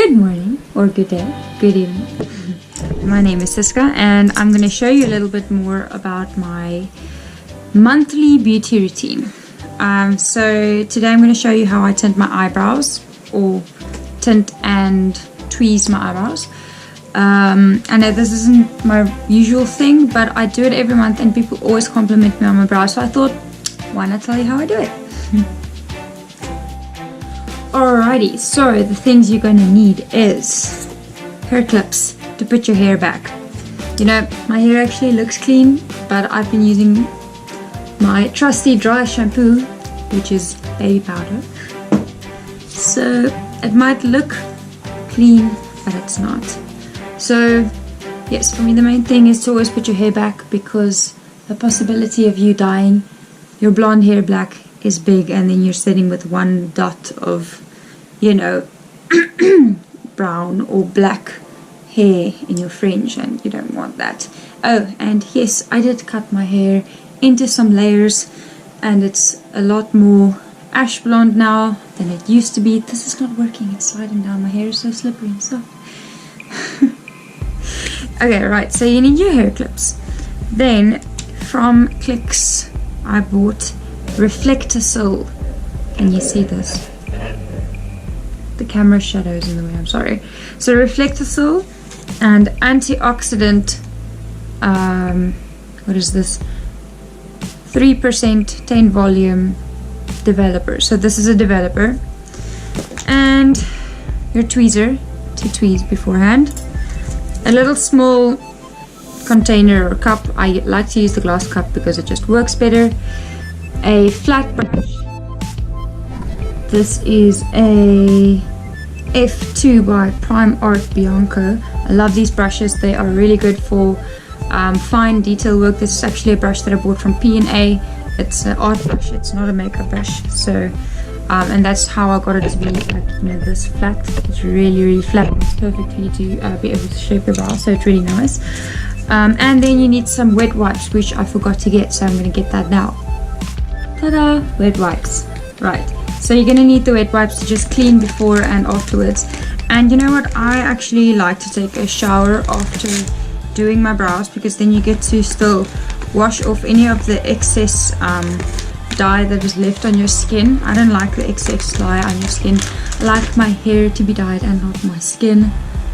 Good morning, or good day, good evening. My name is Ciska, and I'm going to show you a little bit more about my monthly beauty routine. So today I'm going to show you how I tint my eyebrows, or tint and tweeze my eyebrows. I know this isn't my usual thing, but I do it every month and people always compliment me on my brows, so I thought, why not tell you how I do it? Alrighty, so the things you're going to need is hair clips to put your hair back. You know, my hair actually looks clean, but I've been using my trusty dry shampoo, which is baby powder. So it might look clean, but it's not. So yes, for me the main thing is to always put your hair back, because the possibility of you dyeing your blonde hair black is big, and then you're sitting with one dot of, you know, brown or black hair in your fringe, and you don't want that. Oh, and yes, I did cut my hair into some layers, and it's a lot more ash blonde now than it used to be. This is not working, it's sliding down, my hair is so slippery and stuff. Okay, right, so you need your hair clips. Then from Clicks I bought Reflector Soul. Can you see this? The camera shadows in the way, I'm sorry. So Reflector Soul and antioxidant, what is this? 3% 10 volume developer. So this is a developer. And your tweezer to tweeze beforehand. A little small container or cup. I like to use the glass cup because it just works better. A flat brush. This is a F2 by Prime Art Bianco. I love these brushes. They are really good for fine detail work. This is actually a brush that I bought from P&A. It's an art brush, it's not a makeup brush. So and that's how I got it to be like, you know, this flat. It's really flat. It's perfect for you to be able to shape your brow, so it's really nice. And then you need some wet wipes, which I forgot to get, so I'm going to get that now. Ta-da! Wet wipes. Right, so you're going to need the wet wipes to just clean before and afterwards. And you know what, I actually like to take a shower after doing my brows, because then you get to still wash off any of the excess dye that is left on your skin. I don't like the excess dye on your skin. I like my hair to be dyed and not my skin.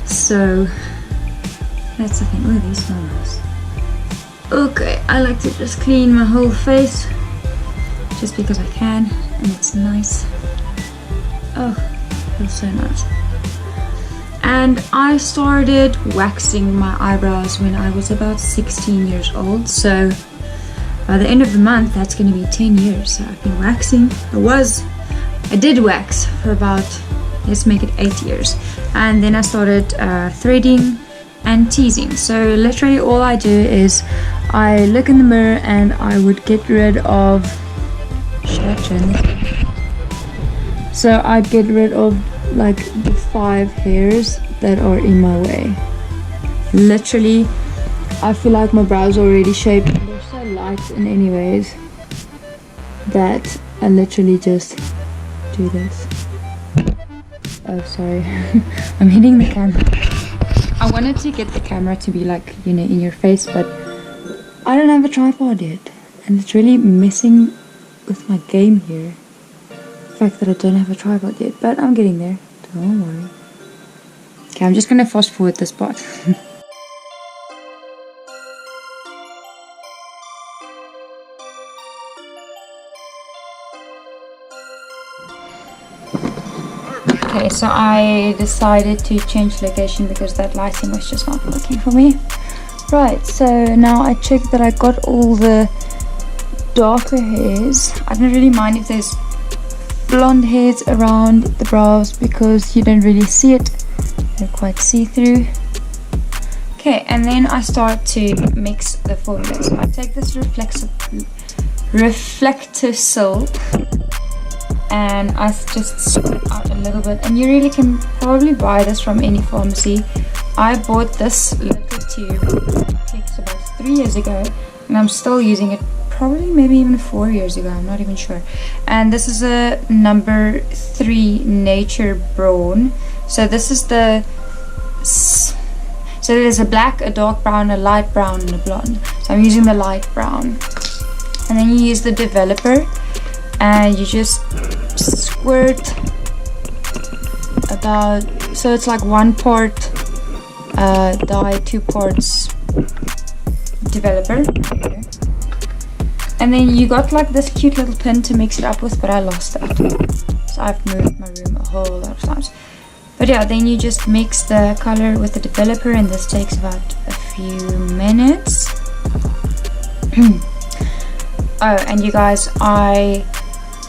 So that's the thing. Oh, these smell nice. Okay, I like to just clean my whole face just because I can, and it's nice. Oh, feels so nice. And I started waxing my eyebrows when I was about 16 years old, so by the end of the month that's going to be 10 years. So I've been waxing. I did wax for about, let's make it 8 years, and then I started threading and teasing. So literally all I do is I look in the mirror and I would get rid of, should I turn this? So I'd get rid of like the 5 hairs that are in my way. Literally, I feel like my brows are already shaped and they're so light in any ways that I literally just do this. Oh, sorry. I'm hitting the camera. I wanted to get the camera to be like, you know, in your face, but I don't have a tripod yet, and it's really messing with my game here, the fact that I don't have a tripod yet, but I'm getting there, don't worry. Okay, I'm just gonna fast forward this part. Okay, so I decided to change location because that lighting was just not working for me. Right, so now I checked that I got all the darker hairs. I don't really mind if there's blonde hairs around the brows because you don't really see it. They're quite see-through. Okay, and then I start to mix the formula. So I take this reflector soap and I just spread it out a little bit, and you really can probably buy this from any pharmacy. I bought this little tube about 3 years ago, and I'm still using it, probably maybe even 4 years ago, I'm not even sure. And this is a number 3 Nature Brawn. So this is the, so there's a black, a dark brown, a light brown, and a blonde. So I'm using the light brown. And then you use the developer and you just squirt about, so it's like 1 part dye, 2 parts developer. And then you got like this cute little pin to mix it up with, but I lost that. So I've moved my room a whole lot of times. But yeah, then you just mix the color with the developer, and this takes about a few minutes. Oh, and you guys, I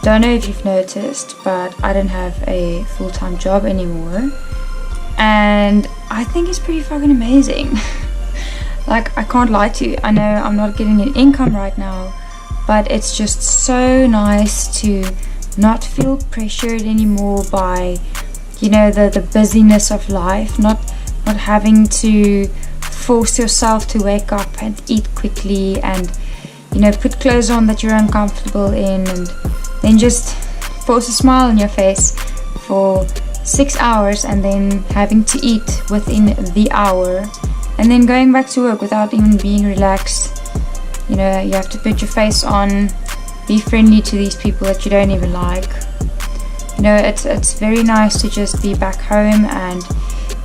don't know if you've noticed, but I don't have a full-time job anymore. And I think it's pretty fucking amazing. Like, I can't lie to you. I know I'm not getting an income right now, but it's just so nice to not feel pressured anymore by, you know, the busyness of life, not having to force yourself to wake up and eat quickly and, you know, put clothes on that you're uncomfortable in, and then just force a smile on your face for 6 hours and then having to eat within the hour and then going back to work without even being relaxed. You know, you have to put your face on, be friendly to these people that you don't even like. You know, it's very nice to just be back home and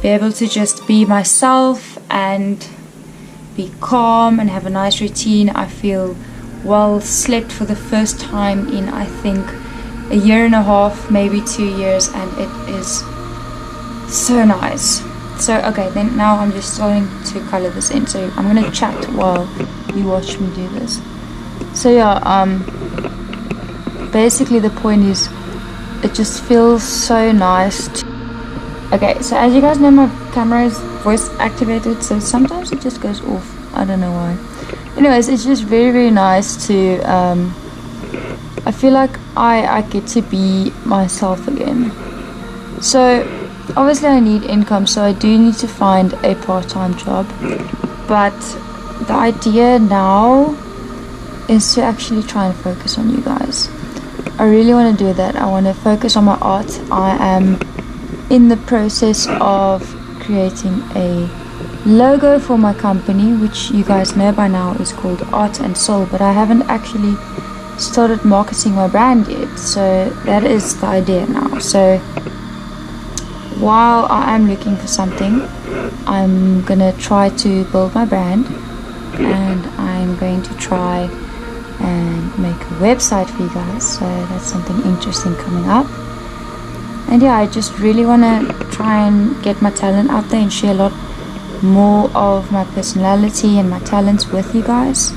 be able to just be myself and be calm and have a nice routine. I feel well slept for the first time in, I think, a year and a half, maybe 2 years, and it is so nice. So okay, then now I'm just starting to color this in, so I'm gonna chat while you watch me do this. So yeah, basically the point is, it just feels so nice okay, so as you guys know, my camera is voice activated, so sometimes it just goes off. I don't know why. Anyways, it's just very, very nice to I feel like I get to be myself again. So obviously I need income, so I do need to find a part-time job, but the idea now is to actually try and focus on you guys. I really want to do that. I want to focus on my art. I am in the process of creating a logo for my company, which you guys know by now is called Art and Soul, but I haven't actually started marketing my brand yet, so that is the idea now. So while I am looking for something, I'm gonna try to build my brand, and I'm going to try and make a website for you guys, so that's something interesting coming up. And yeah, I just really want to try and get my talent out there and share a lot more of my personality and my talents with you guys.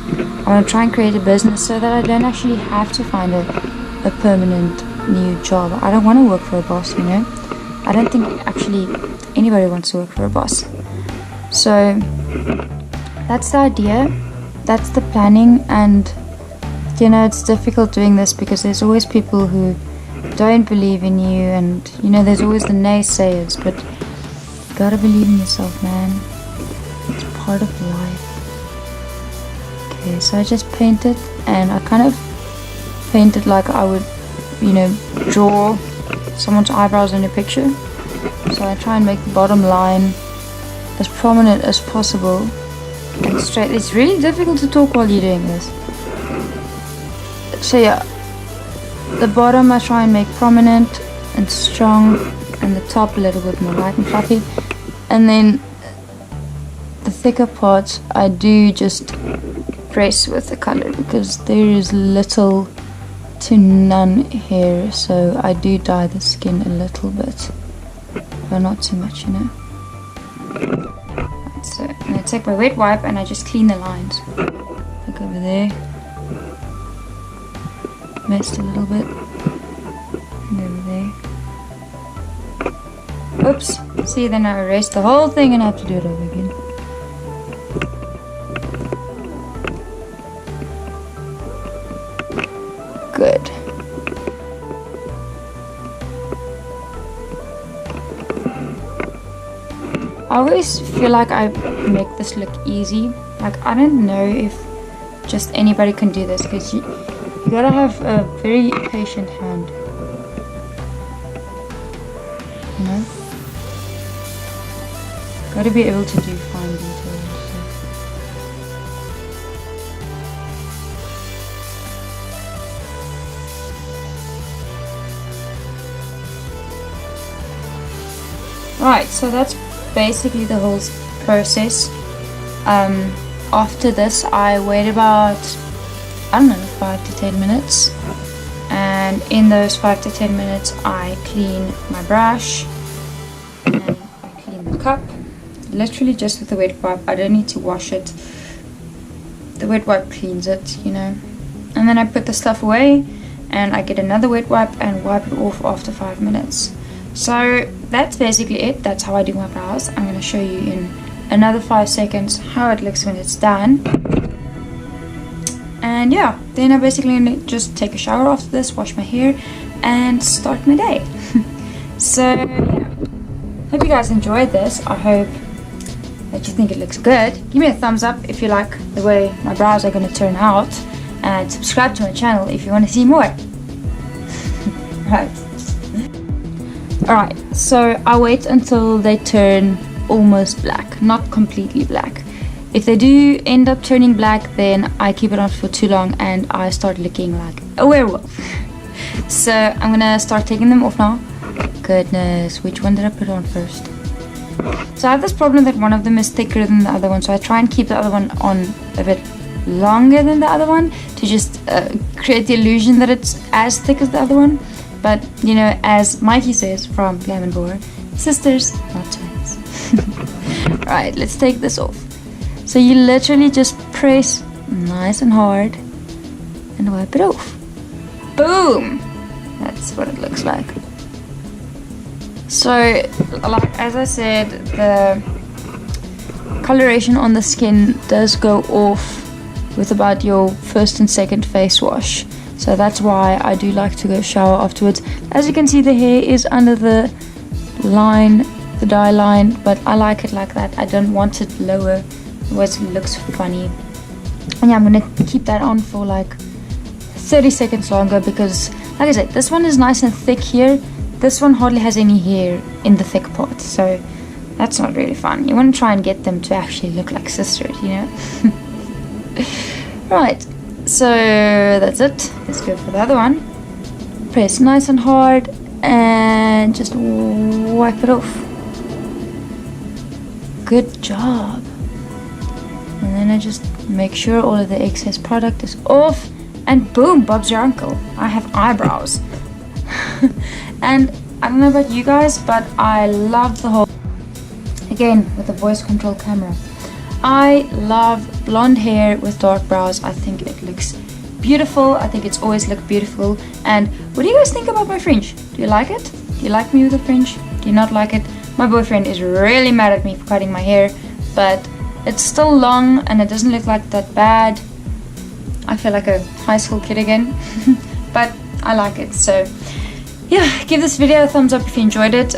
I want to try and create a business so that I don't actually have to find a permanent new job. I don't want to work for a boss, you know. I don't think actually anybody wants to work for a boss. So that's the idea, that's the planning. And you know, it's difficult doing this because there's always people who don't believe in you, and you know, there's always the naysayers, but you gotta believe in yourself, man. It's part of life. Okay, so I just painted, and I kind of painted like I would, you know, draw someone's eyebrows in a picture. So I try and make the bottom line as prominent as possible and straight. It's really difficult to talk while you're doing this. So yeah, the bottom I try and make prominent and strong, and the top a little bit more light and fluffy, and then the thicker parts I do just press with the color because there is little to none here, so I do dye the skin a little bit, but not too much, you know. So and I take my wet wipe and I just clean the lines. Look over there, messed a little bit, and over there. Oops, see, then I erased the whole thing and I have to do it over again. Good. I always feel like I make this look easy. Like, I don't know if just anybody can do this, because you gotta have a very patient hand, you know. Got to be able to do fine details. Right, so that's basically the whole process. After this, I wait about, I don't know, 5 to 10 minutes. And in those 5 to 10 minutes, I clean my brush and I clean the cup. Literally just with the wet wipe. I don't need to wash it. The wet wipe cleans it, you know. And then I put the stuff away and I get another wet wipe and wipe it off after 5 minutes. So that's basically it. That's how I do my brows. I'm going to show you in another 5 seconds how it looks when it's done. And yeah, then I basically just take a shower after this, wash my hair and start my day. So yeah, hope you guys enjoyed this. I hope that you think it looks good. Give me a thumbs up if you like the way my brows are going to turn out, and subscribe to my channel if you want to see more. Right. Alright, so I wait until they turn almost black, not completely black. If they do end up turning black, then I keep it on for too long and I start looking like a werewolf. So I'm gonna start taking them off now. Goodness, which one did I put on first? So I have this problem that one of them is thicker than the other one, so I try and keep the other one on a bit longer than the other one to just create the illusion that it's as thick as the other one. But you know, as Mikey says from Glam and Gore, sisters, not twins. Right, let's take this off. So you literally just press nice and hard and wipe it off. Boom! That's what it looks like. So, like as I said, the coloration on the skin does go off with about your first and second face wash. So that's why I do like to go shower afterwards. As you can see, the hair is under the line, the dye line, but I like it like that. I don't want it lower, otherwise it looks funny. And yeah, I'm gonna keep that on for like 30 seconds longer because, like I said, this one is nice and thick here. This one hardly has any hair in the thick part, so that's not really fun. You want to try and get them to actually look like sisters, you know? Right. So that's it. Let's go for the other one. Press nice and hard and just wipe it off. Good job. And then I just make sure all of the excess product is off, and boom, Bob's your uncle. I have eyebrows. And I don't know about you guys, but I love the whole, again with the voice control camera, I love blonde hair with dark brows. I think it looks beautiful. I think it's always looked beautiful. And what do you guys think about my fringe? Do you like it? Do you like me with the fringe? Do you not like it? My boyfriend is really mad at me for cutting my hair, but it's still long and it doesn't look like that bad. I feel like a high school kid again. But I like it. So yeah, give this video a thumbs up if you enjoyed it.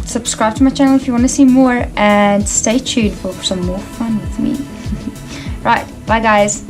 Subscribe to my channel if you want to see more, and stay tuned for some more fun with me. Right, bye guys.